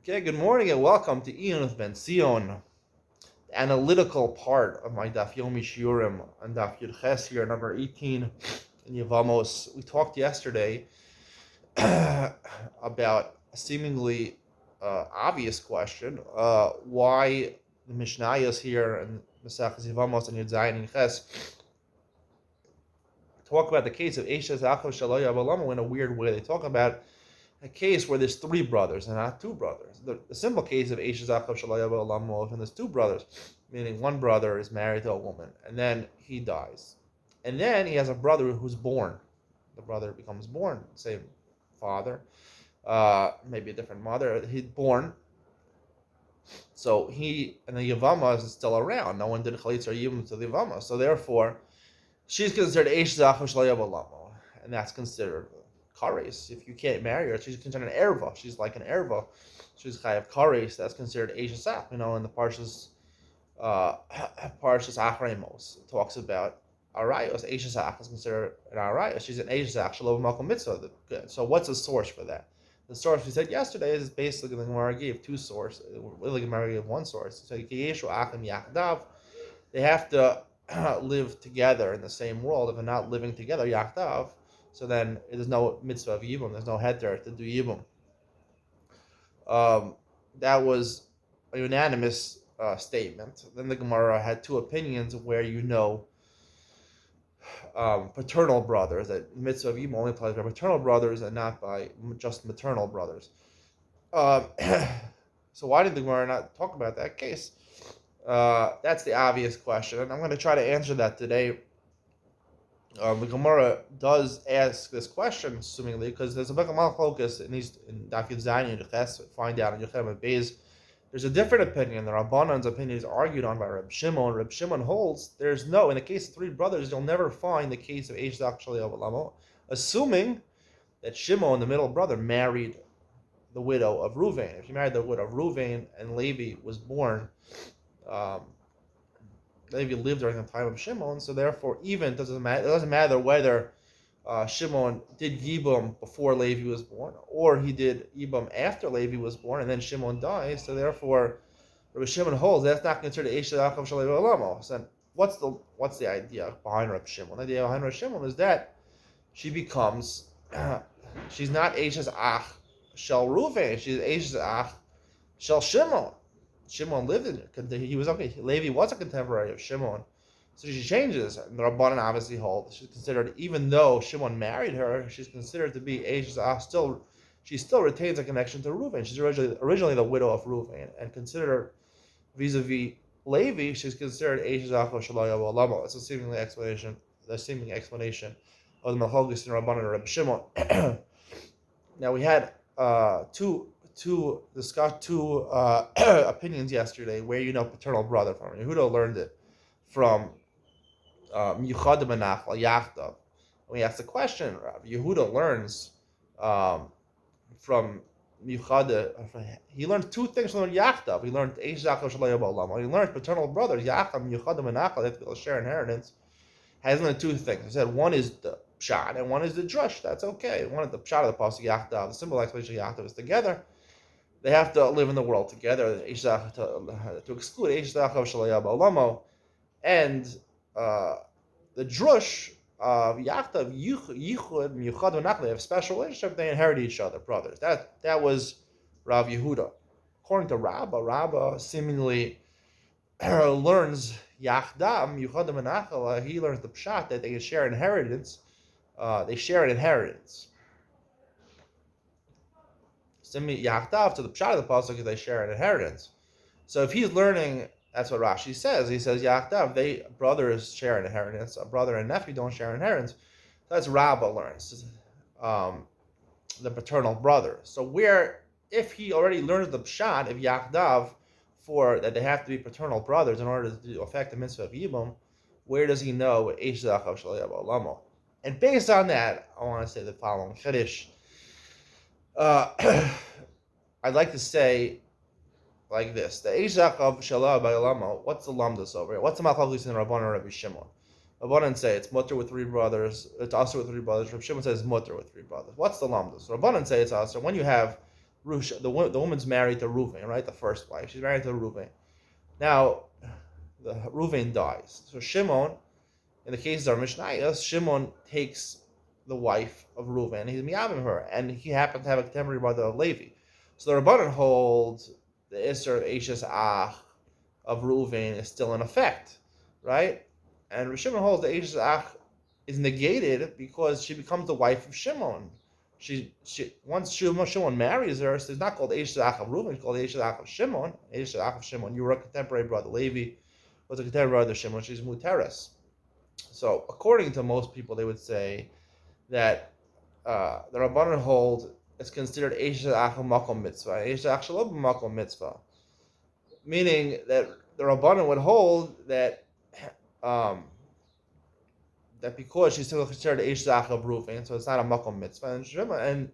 Okay, good morning and welcome to Iyun with Benzion, the analytical part of my Daf Yomi Shiurim on Daf Yud Ches here, number 18 in Yevamos. We talked yesterday about a seemingly obvious question, why the Mishnayos here in Mesachas Yevamos and Yud Zayin and Ches talk about the case of Eshes Achav Shaloya Balamo in a weird way. They talk about a case where there's three brothers and not two brothers. The simple case of Eshes Achav Shaloya Balamo, and there's two brothers, meaning one brother is married to a woman and then he dies. And then he has a brother who's born. The brother becomes born, same father, maybe a different mother. He's born. So he and the Yevamos is still around. No one did Chalitz or Yevamos to the Yevamos. So therefore, she's considered Eish Zachav Shloya Balamo, and that's considered Kares. If you can't marry her, she's considered an Erva. She's like an Erva. She's Chayav Kares. That's considered Eish Zach. In the Parshas Achremos, it talks about Arayos. Eish Zach is considered an Arayos. She's an Eish Zach Shalom Malcolm Mitzvah. So what's the source for that? The source we said yesterday is basically the Gemara gave two sources. Really, the Gemara gave one source. So Yeshu Achim Yachdav. They have to live together in the same world. If they're not living together, Yachdav, so then there's no mitzvah of Yibum. There's no heter to do Yibum. That was a unanimous statement. Then the Gemara had two opinions where paternal brothers, that mitzvah of Yibum only applies by paternal brothers and not by just maternal brothers. So why did the Gemara not talk about that case? That's the obvious question, and I'm going to try to answer that today. The Gemara does ask this question, assumingly, because there's a big amount of focus in Daf Yud Zayin and Ches. Find out in Yochem and Beis. There's a different opinion. The Rabbanan's opinion is argued on by Reb Shimon. Reb Shimon holds in the case of three brothers, you'll never find the case of Eish Zach Shaliyav Alamo, assuming that Shimon, the middle brother, married the widow of Ruvain. If he married the widow of Ruvain and Levi was born, Levi lived during the time of Shimon, so therefore it doesn't matter whether Shimon did Yibum before Levi was born, or he did Yibum after Levi was born, and then Shimon dies. So therefore, Rabbi Shimon holds that's not considered Eish Achav Shalev Olamo. So what's the idea behind Rabbi Shimon? The idea behind Rabbi Shimon is that she becomes she's not Eish Ach Shel Ruvain, she's Eish Ach Shel Shimon. Shimon lived in it. He was okay. Levi was a contemporary of Shimon. So she changes. And the Rabbanan obviously hold she's considered, even though Shimon married her, she's considered to be she still retains a connection to Reuven. She's originally the widow of Reuven, and considered vis-a-vis Levi, she's considered Eish Zach Shaloya Balamo. That's the seeming explanation of the Malchogis and Rabbanan and Reb Shimon. Now we had two opinions yesterday where paternal brother from. Yehuda learned it from Yuchad Menach Yachdav. We asked the question, Yehuda learns from Yuchad. He learned two things from Yachdav. He learned Eish Zach Shaloya Balamo. He learned paternal brothers Yachdav Yuchad Menach. They have to share inheritance. Has learned two things. He said one is the pshat and one is the drush. That's okay. One is the pshat of the pasuk Yachdav. The simple explanation of Yachdav is together. They have to live in the world together to exclude Eish Zach Shaloya Balamo, and the drush of Yachdav Yichud Yuchad Menach. They have special relationship. They inherit each other, brothers. That was Rav Yehuda. According to Rabba seemingly learns Yachdav Yuchad Menach. He learns the pshat that they share inheritance. They share an inheritance. Yachdav to the pshat of the pasuk is they share an inheritance. So if he's learning, that's what Rashi says. He says Yachdav, brothers share an inheritance. A brother and nephew don't share an inheritance. So that's Rabbah learns the paternal brother. So if he already learns the pshat of Yachdav that they have to be paternal brothers in order to affect the mitzvah of Yibum, where does he know Eish Zach Shaloya Balamo? And based on that, I want to say the following Chiddush. I'd like to say like this: the Eish Zach Shaloya Balamo. What's the lumdus over here? What's the Malchogis in Rabbanan and Rabbi Shimon? Rabbanan say it's mutter with three brothers. It's also with three brothers. Rabbi Shimon says it's mutter with three brothers. What's the lumdus? Rabbanan say it's also when you have the woman's married to Reuven, right? The first wife. She's married to Reuven. Now, the Reuven dies. So Shimon, in the cases of Mishnayos, Shimon takes the wife of Reuven. He's miyavim her, and he happens to have a contemporary brother of Levi. So the Rabbanan holds the Isser of Eishes Ach of Reuven is still in effect, right? And Shimon holds the Eishes Ach is negated because she becomes the wife of Shimon. Once Shimon marries her, so it's not called Eishes Ach of Reuven, it's called Eishes Ach of Shimon. Eishes Ach of Shimon. You were a contemporary brother. Levi was a contemporary brother of Shimon. She's Muteres. So according to most people, they would say that the Rabbanan hold it's considered Eishes Ach of Makom Mitzvah. Eishes Ach Shalom Makom Mitzvah. Meaning that the Rabbanan would hold that that because she's still considered Eishes Ach of Reuven, so it's not a Makom Mitzvah.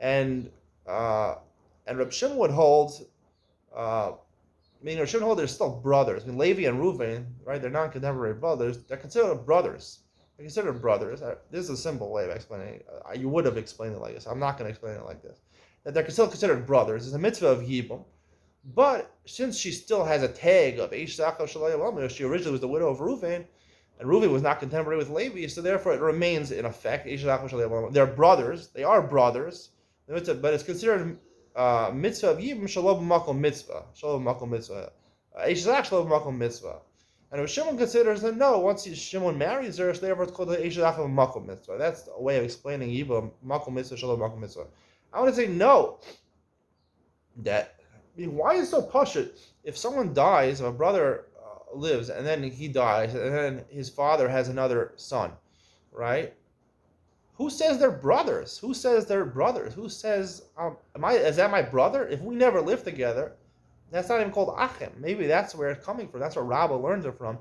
And Reb Shimon would hold, Reb Shimon would hold they're still brothers. I mean, Levi and Reuven, right? They're not contemporary brothers. They're considered brothers. They're considered brothers. This is a simple way of explaining it. You would have explained it like this. I'm not going to explain it like this. That they're still considered brothers. It's a mitzvah of Yibum. But since she still has a tag of Eishes Ach of Shalom, she originally was the widow of Reuven, and Reuven was not contemporary with Levi, so therefore it remains in effect. Eishes Ach of Shalom. They're brothers. They are brothers. But it's considered mitzvah of Yibum, Shalom Makom Mitzvah. Shalom Makom Mitzvah. Eishes Ach Shalom Makom Mitzvah. And if Shimon considers that no, once Shimon marries her, so therefore it's called the Eishes Ach of Makom Mitzvah. That's a way of explaining Yibum, Makom Mitzvah, Shalom Makom Mitzvah. I want to say no. Why is it so pashut? If someone dies, if a brother lives, and then he dies, and then his father has another son, right? Who says they're brothers? Who says they're brothers? Who says, is that my brother? If we never lived together, that's not even called Achim. Maybe that's where it's coming from. That's where Rabbah learns it from.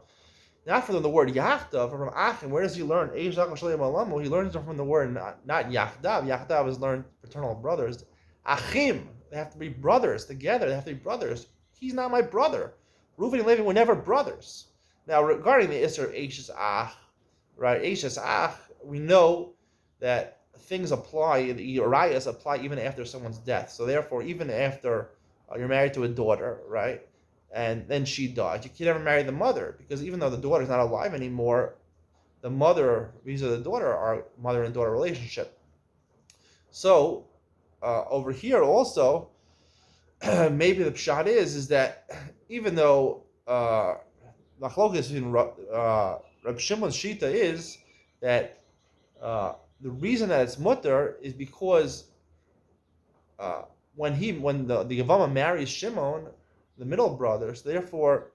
Not from the word Yachdav, from Achim. Where does he learn? He learns it from the word not Yachdav. Yachdav is learned paternal brothers. Achim. They have to be brothers together. They have to be brothers. He's not my brother. Reuven and Levi were never brothers. Now, regarding the Isser of Eishes Ach, right? Eishes Ach, we know that things apply, the Uriahs apply even after someone's death. So therefore, even after you're married to a daughter, right? And then she dies, you can never marry the mother, because even though the daughter's not alive anymore, the mother, vis-a the daughter, are mother and daughter relationship. So, over here also, maybe the pshat is that even though the chalokes in Reb Shimon's shita is that the reason that it's mutter is because when the Yevamos marries Shimon, the middle brothers, therefore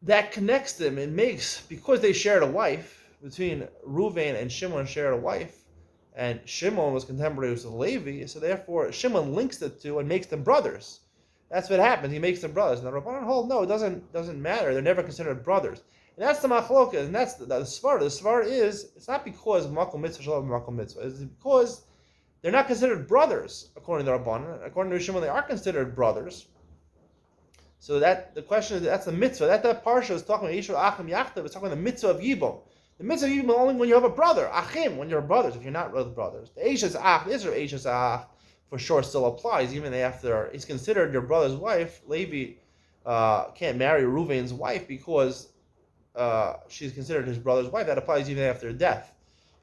that connects them and makes, because they shared a wife, between Reuven and Shimon shared a wife, and Shimon was contemporary with Levi, so therefore Shimon links the two and makes them brothers. That's what happens. He makes them brothers. And the Rabbanan hold, no, it doesn't matter. They're never considered brothers. And that's the machloka, and that's the svara. The svara is, it's not because makom mitzvah shalom makom mitzvah. It's because they're not considered brothers according to the Rabbanan. According to Shimon, they are considered brothers. So that the question is, that's the mitzvah. That parsha is talking about Yishu Achim Yachtav. It's talking about the mitzvah of Yibum. The mitzvah of Yibum only when you have a brother. Achim, when you're brothers. If you're not real brothers, the Eishes Ach, the Israel Eishes Ach, for sure still applies even after he's considered your brother's wife. Levi can't marry Reuven's wife because she's considered his brother's wife. That applies even after death.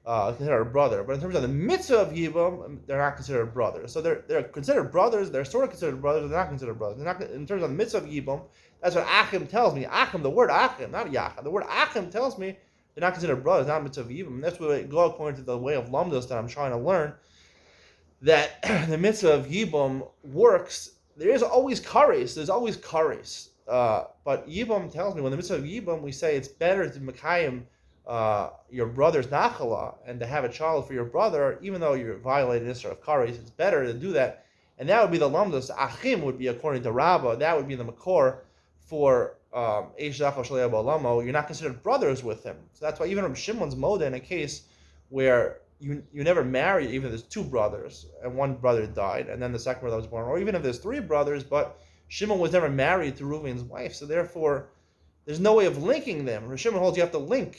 Considered a brother. But in terms of the mitzvah of Yibum, they're not considered brothers. So they're considered brothers. They're sort of considered brothers. They're not considered brothers. They're not, in terms of the mitzvah of Yibum, that's what Achim tells me. Achim, the word Achim, not Yachad. The word Achim tells me they're not considered brothers. Not mitzvah of Yibum. And that's what I go according to the way of Lamdos that I'm trying to learn. That the mitzvah of Yibum works. There is always kares. There's always kares. But Yibum tells me when the mitzvah of Yibum, we say it's better to Mekayim your brother's nachala and to have a child for your brother, even though you're violating this sort of kares, it's better to do that. And that would be the lamdas. Achim would be, according to Rabbah, that would be the makor for Eish Zachal Shalei B'Olamo. You're not considered brothers with him. So that's why even Reb Shimon's moda, in a case where you never marry, even if there's two brothers and one brother died and then the second brother was born, or even if there's three brothers, but Shimon was never married to Reuven's wife, so therefore there's no way of linking them. Reb Shimon holds you have to link.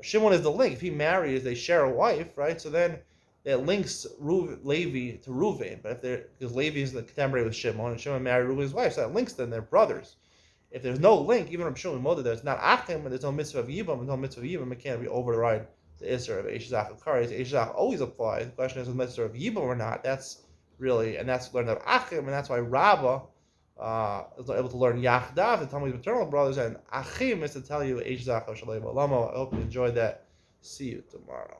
Shimon is the link. If he marries, they share a wife, right? So then that links Levi to Reuven, but if they're because Levi is the contemporary with Shimon, and Shimon married Reuven's wife, so that links them. They're brothers. If there's no link, even if Shimon Moda, there's not Achim, and there's no mitzvah of Yibam, there's no mitzvah of Yibam, it can't be override the Isser of Eishazach of Kares. Eishazach always applies. The question is, with mitzvah of Yibam or not? That's really, and that's learned of Achim, and that's why Rabbah is not able to learn Yachdav, to tell me maternal brothers, and Achim is to tell you Eishazach of Shalem Olamo. I hope you enjoyed that. See you tomorrow.